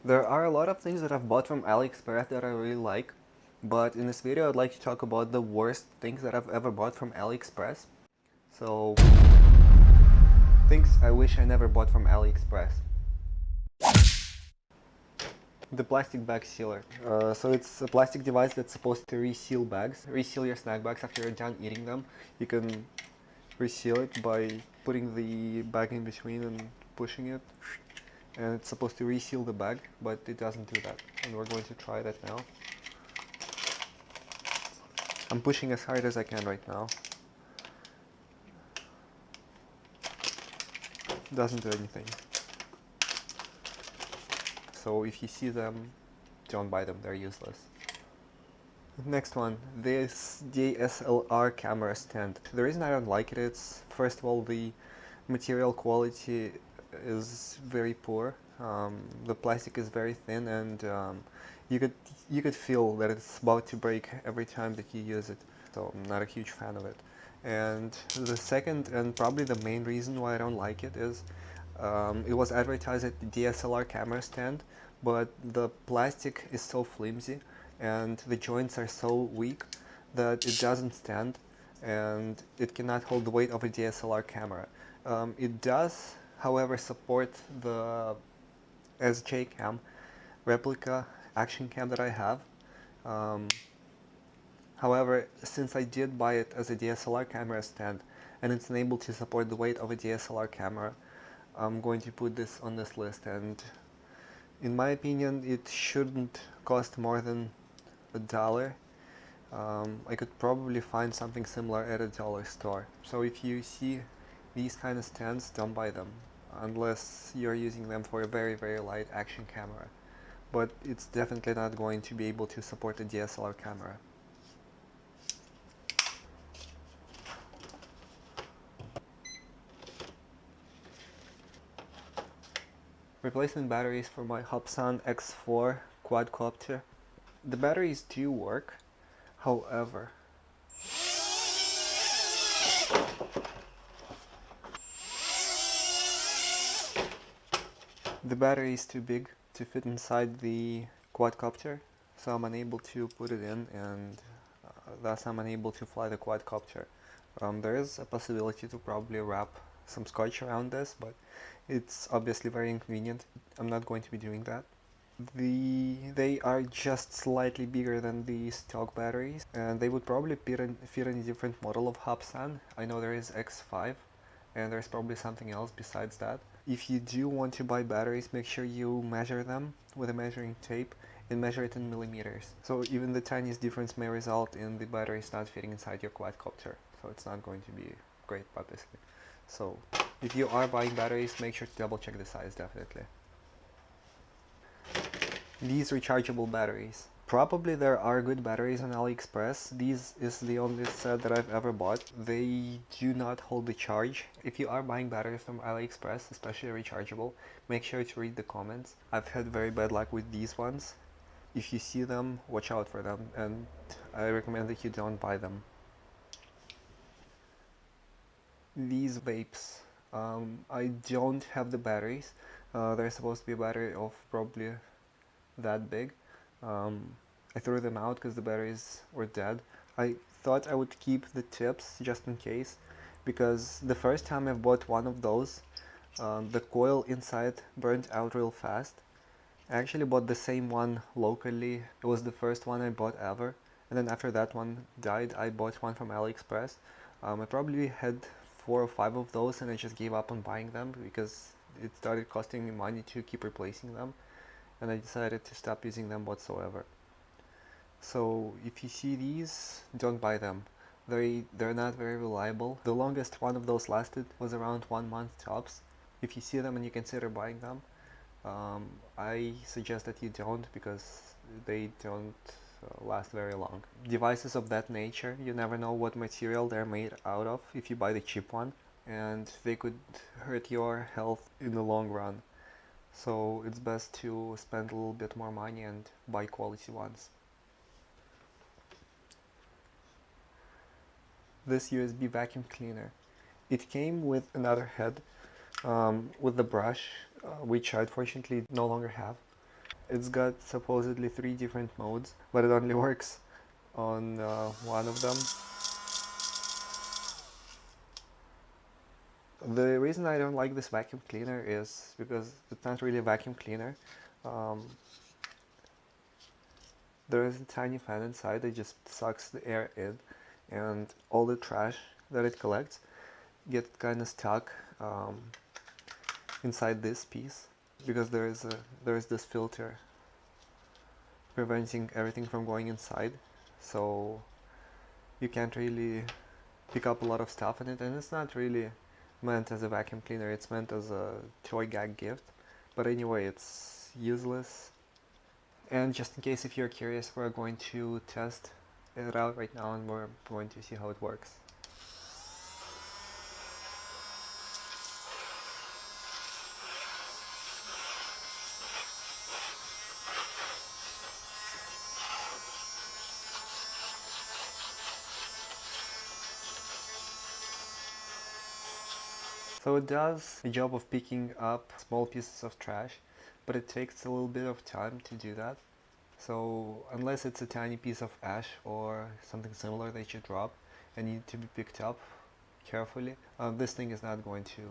There are a lot of things that I've bought from AliExpress that I really like, but in this video I'd like to talk about the worst things that I've ever bought from AliExpress. So, things I wish I never bought from AliExpress. The plastic bag sealer. So it's a plastic device that's supposed to reseal bags, reseal your snack bags after you're done eating them. You can reseal it by putting the bag in between and pushing it. And it's supposed to reseal the bag, but it doesn't do that. And we're going to try that now. I'm pushing as hard as I can right now. Doesn't do anything. So if you see them, don't buy them, they're useless. Next one, this DSLR camera stand. The reason I don't like it is, first of all, the material quality is very poor. The plastic is very thin, and you could feel that it's about to break every time that you use it. So I'm not a huge fan of it. And the second and probably the main reason why I don't like it is it was advertised as the DSLR camera stand, but the plastic is so flimsy and the joints are so weak that it doesn't stand and it cannot hold the weight of a DSLR camera. It does, however, support the SJ cam replica action cam that I have. Um, However, since I did buy it as a DSLR camera stand and it's unable to support the weight of a DSLR camera, I'm going to put this on this list, and in my opinion it shouldn't cost more than $1. I could probably find something similar at a dollar store. So if you see these kind of stands, don't buy them unless you're using them for a very light action camera. But it's definitely not going to be able to support a DSLR camera. Replacement batteries for my Hobson X4 quadcopter. The batteries do work, however, the battery is too big to fit inside the quadcopter, so I'm unable to put it in, and thus I'm unable to fly the quadcopter. There is a possibility to probably wrap some scotch around this, but it's obviously very inconvenient. I'm not going to be doing that. They are just slightly bigger than the stock batteries, and they would probably fit in a different model of Hubsan. I know there is X5, and there's probably something else besides that. If you do want to buy batteries, make sure you measure them with a measuring tape and measure it in millimeters. So even the tiniest difference may result in the batteries not fitting inside your quadcopter. So it's not going to be great, obviously. So if you are buying batteries, make sure to double check the size, definitely. These rechargeable batteries. Probably there are good batteries on AliExpress. These is the only set that I've ever bought. They do not hold the charge. If you are buying batteries from AliExpress, especially rechargeable, make sure to read the comments. I've had very bad luck with these ones. If you see them, watch out for them, and I recommend that you don't buy them. These vapes. I don't have the batteries. There's supposed to be a battery of probably that big. I threw them out because the batteries were dead. I thought I would keep the tips just in case, because the first time I bought one of those, the coil inside burned out real fast. I actually bought the same one locally. It was the first one I bought ever, and then after that one died, I bought one from AliExpress. I probably had 4 or 5 of those, and I just gave up on buying them because it started costing me money to keep replacing them, and I decided to stop using them whatsoever. So if you see these, don't buy them. They're not very reliable. The longest one of those lasted was around 1 month tops. If you see them and you consider buying them, I suggest that you don't, because they don't last very long. Devices of that nature, you never know what material they're made out of if you buy the cheap one, and they could hurt your health in the long run. So it's best to spend a little bit more money and buy quality ones. This USB vacuum cleaner. It came with another head with the brush, which I unfortunately no longer have. It's got supposedly 3 different modes, but it only works on one of them. The reason I don't like this vacuum cleaner is because it's not really a vacuum cleaner. Um, there is a tiny fan inside that just sucks the air in, and all the trash that it collects gets kind of stuck inside this piece, because there is this filter preventing everything from going inside, so you can't really pick up a lot of stuff in it, and it's not really meant as a vacuum cleaner, it's meant as a toy gag gift. But anyway, it's useless. And just in case if you're curious, we're going to test it out right now and we're going to see how it works. So it does a job of picking up small pieces of trash, but it takes a little bit of time to do that. So unless it's a tiny piece of ash or something similar that you drop and need to be picked up carefully, this thing is not going to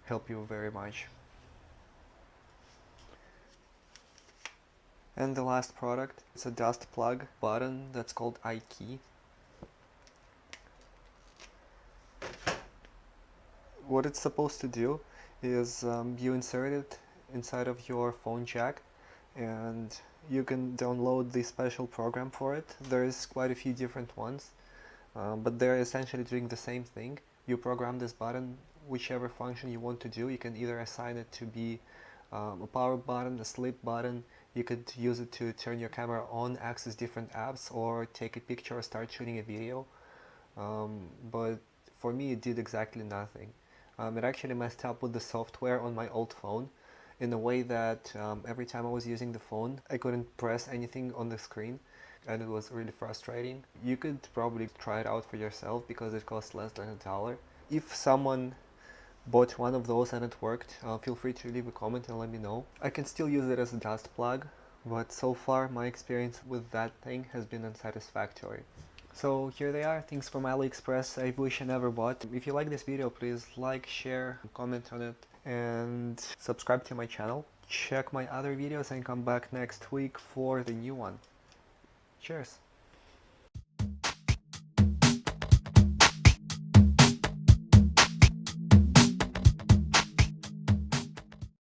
help you very much. And the last product, it's a dust plug button that's called iKey. What it's supposed to do is you insert it inside of your phone jack, and you can download the special program for it. There's quite a few different ones, but they're essentially doing the same thing. You program this button, whichever function you want to do. You can either assign it to be a power button, a sleep button. You could use it to turn your camera on, access different apps, or take a picture or start shooting a video. But for me it did exactly nothing. It actually messed up with the software on my old phone in a way that every time I was using the phone I couldn't press anything on the screen, and it was really frustrating. You could probably try it out for yourself because it costs less than $1. If someone bought one of those and it worked, feel free to leave a comment and let me know. I can still use it as a dust plug, but so far my experience with that thing has been unsatisfactory. So here they are, things from AliExpress I wish I never bought. If you like this video, please like, share, comment on it, and subscribe to my channel. Check my other videos and come back next week for the new one. Cheers!